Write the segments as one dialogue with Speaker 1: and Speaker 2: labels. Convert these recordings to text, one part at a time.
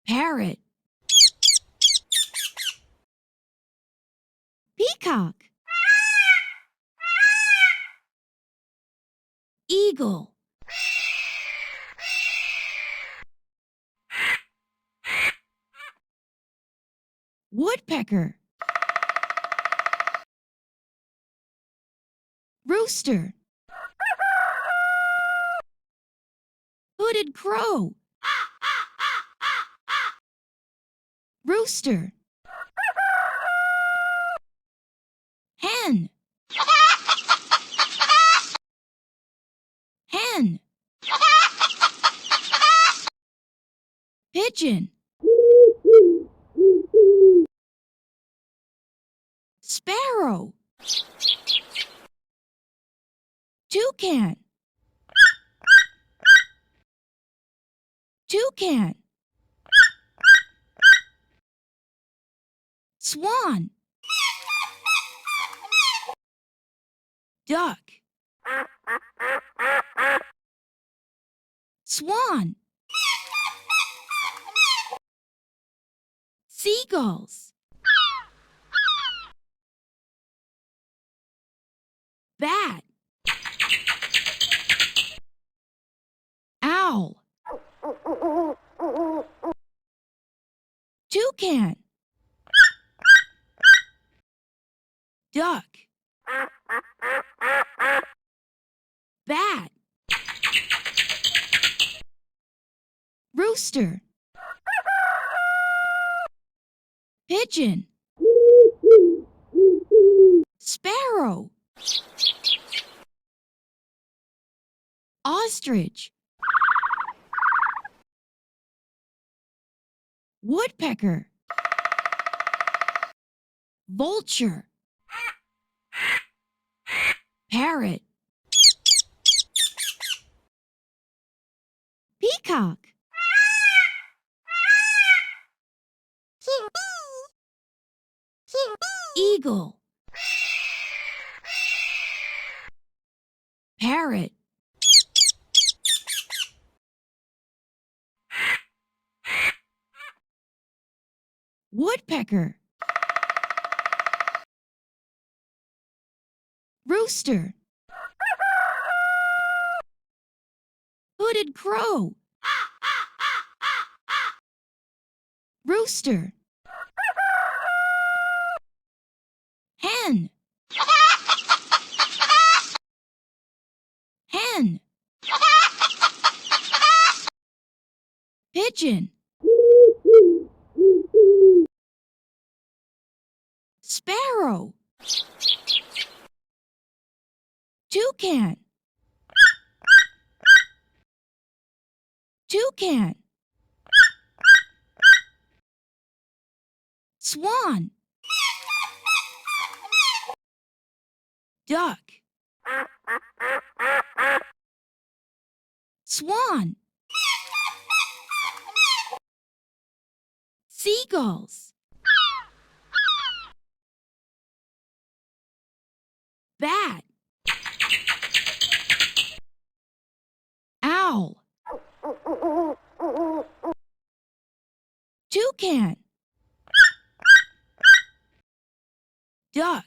Speaker 1: Parrot. Peacock. Eagle. Woodpecker. Rooster. Hooded crow. Rooster. Hen. Hen. Pigeon. Sparrow. Toucan. Toucan. Swan. Duck. Swan. Seagulls. Bat. Owl. Toucan. Duck. Bat. Rooster. Pigeon. Sparrow. Ostrich. Woodpecker. Vulture. Parrot. Peacock. Eagle. Parrot. Woodpecker. Rooster. Hooded crow. Rooster. Hen. Hen. Pigeon. Sparrow. Toucan. Toucan. Swan. Duck. Swan. Seagulls. Bat. Owl. Toucan. Duck.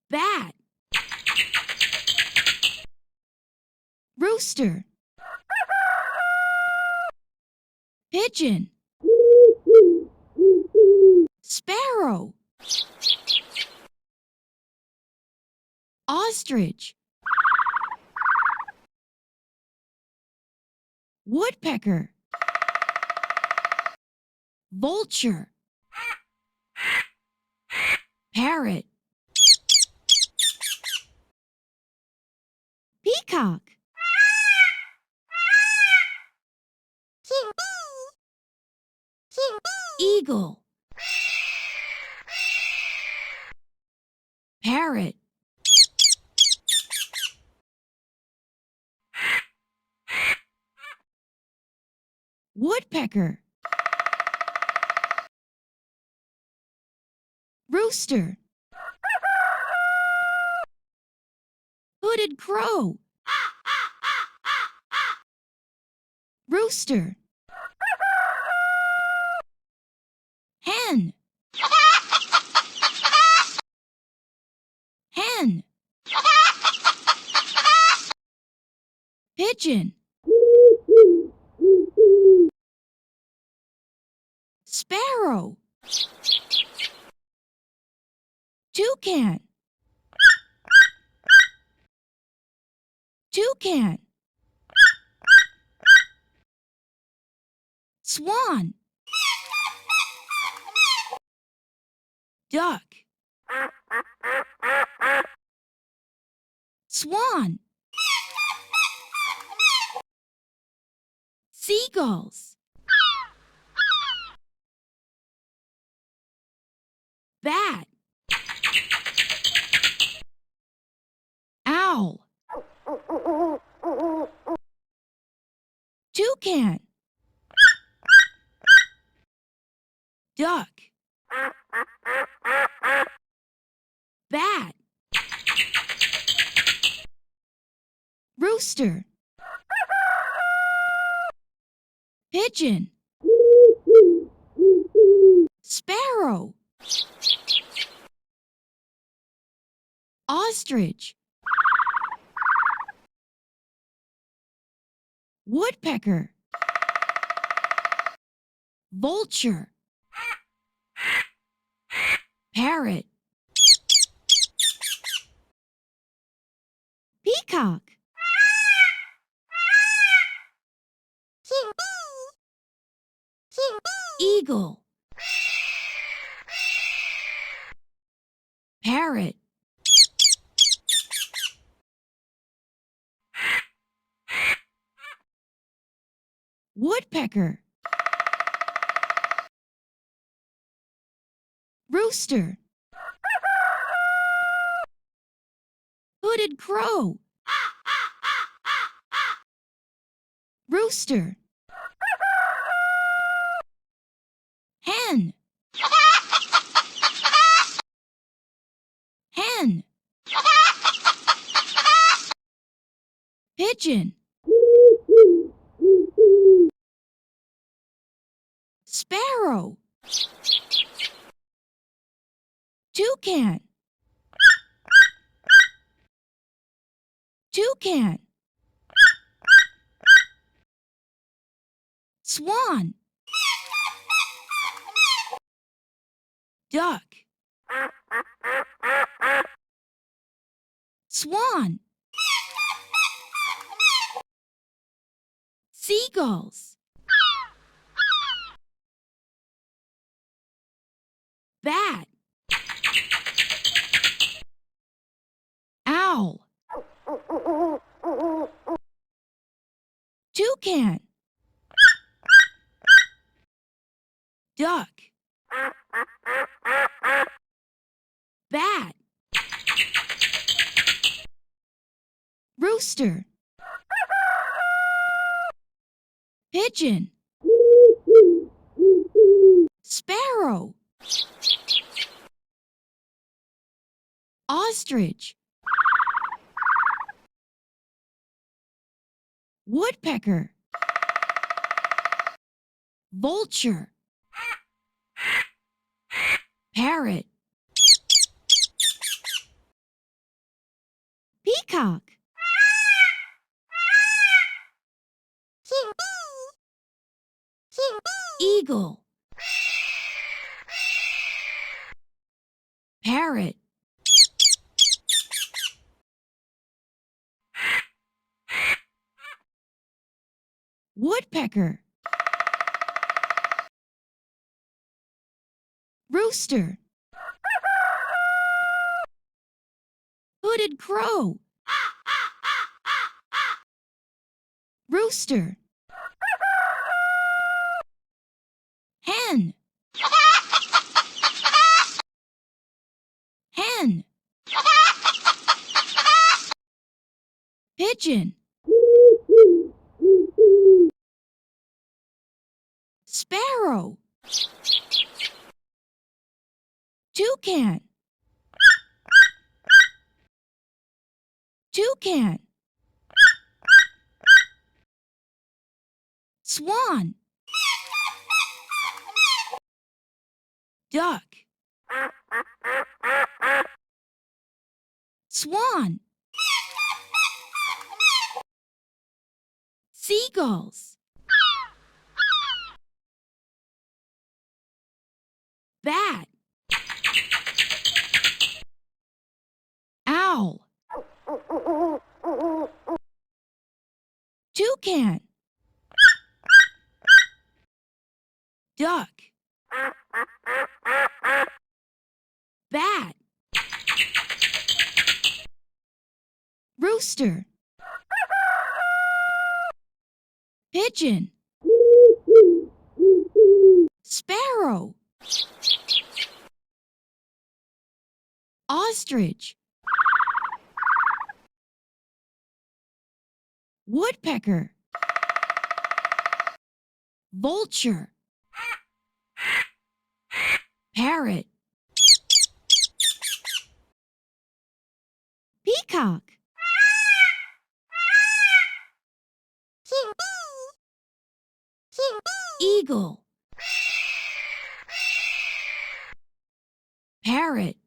Speaker 1: Bat. Rooster. Pigeon. Sparrow. Ostrich. Woodpecker. Vulture. Parrot. Peacock. Eagle. Parrot. Woodpecker. Rooster. Hooded crow. Rooster. Hen. Hen. Pigeon. Sparrow. Toucan. Toucan. Swan. Duck. Swan. Seagulls. Bat. Owl. Toucan. Duck. Bat. Rooster. Pigeon. Sparrow. Ostrich. Woodpecker. Vulture. Parrot. Peacock. Eagle. Parrot. Woodpecker. Rooster. Hooded crow. Rooster. Hen. Hen. Pigeon. Sparrow. Toucan. Toucan. Swan. Duck. Swan. Seagulls. Bat. Owl. Toucan. Duck. Bat. Rooster. Pigeon. Sparrow. Ostrich. Woodpecker. Vulture. Parrot. Peacock. Eagle. Parrot. Woodpecker. Rooster. Hooded crow. Rooster. Hen. Hen. Pigeon. Sparrow. Toucan. Toucan. Swan. Duck. Swan. Seagulls. Bat. Owl. Toucan. Duck. Bat. Rooster. Pigeon. Sparrow. Ostrich. Woodpecker. Vulture. Parrot. Peacock. Eagle. Parrot.